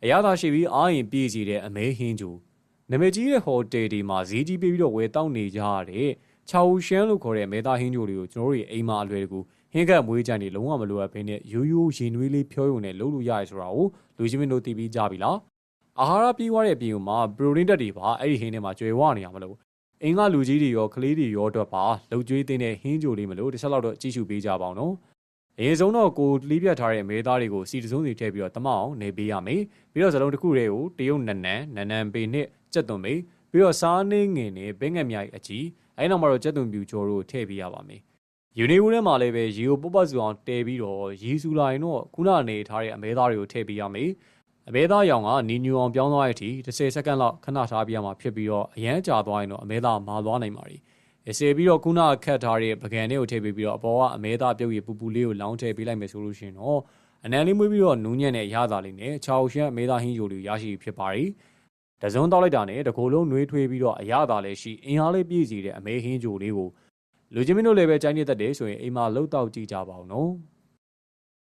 အရသာရှိပြီးအားရင်ပြည့်စီတဲ့အမဲဟင်းဂျိုနာမည်ကြီးတဲ့ဟိုတယ်တွေမှာဈေးကြီးပေးပြီးတော့ဝယ်တောက်နေကြရတဲ့ချောက်ရှမ်းလို့ခေါ်တဲ့မဲသားဟင်းဂျိုတွေကိုကျွန်တော်တို့ရဲ့အိမ်မှာအလွယ်တကူဟင်းကပ်မွေးကြိုင်တွေလုံးဝမလိုအပ်ဘဲနဲ့ရိုးရိုးရင်နွေးလေးဖြောရုံနဲ့လုပ်လို့ရတယ်ဆိုတာကိုလူချင်းမင်းတို့သိပြီးကြပြီလားအာဟာရပြည့်ဝတဲ့အပြင်မှာပရိုတင်းဓာတ်တွေပါအဲ့ဒီဟင်းထဲမှာကျွဲဝနေရမလို့အင်္ဂလူကြီးတွေရောကလေးတွေရောအတွက်ပါလှုပ်ကြွေးတဲ့ဟင်းဂျိုလေးမလို့တစ်ချက်လောက်တော့ကြည့်ရှုပေးကြပါအောင်နော်အရင်ဆုံးတော့ကိုလီးပြတ်ထားတဲ့မဲသားတွေကိုစီတစုံစီထည့်ပြီးတော့တမအောင်နေပေးရမယ်ပြီးတော့ဇလုံးတစ်ခုတည်းကိုတရုတ်နန်ပေနဲ့ကြက်သွန်မေပြီးတော့စားနှင်းငင်နဲ့ဘဲငက်မြိုင်အကြီးအဲ့နောက်မှာတော့ကြက်သွန်ပြူကျော်တို့ထည့်ပေးရပါမယ်ယူနီဘူးထဲမှာလည်းပဲရေကိုပုတ်ပတ်စုအောင်တဲပြီးတော့ရေစူလာရင်တော့ခုနကနေထားတဲ့အမဲသားတွေကိုထည့်ပေးရမယ်အမဲသားရောင်ကနီညူအောင်ပြောင်းသွားတဲ့အထိ10စက္ကန့်လောက်ခဏထားပြရမှာဖြစ်ပြီးတော့အရန်ကြာသွားရင်တော့အမဲသားမာသွားနိုင်ပါတယ်ဆေးပြီးတော့ခုနခတ်ထားတဲ့ပကံလေးကိုထည့်ပေးပြီးတော့အပေါ်ကအမဲသားပြုတ်ရည်ပူပူလေးကိုလောင်းထည့်ပေးလိုက်မယ်ဆိုလို့ရှိရင်တော့အနံလေးမွေးပြီးတော့နူးညံ့တဲ့ရသာလေးနဲ့ချောက်ရှမ်းအမဲသားဟင်းယိုလေးရရှိဖြစ်ပါတယ်တစုံတောက်လိုက်တာနဲ့တကိုယ်လုံးနှွေးထွေးပြီးတော့အရသာလေးရှိအင်အားလေးပြည့်စီတဲ့အမဲဟင်းယိုလေးကိုလူချင်းမင်းတို့လည်းပဲကြိုင်းနေတတ်တယ်ဆိုရင်အိမ်မှာလှုပ်တော့ကြည့်ကြပါဦးနော်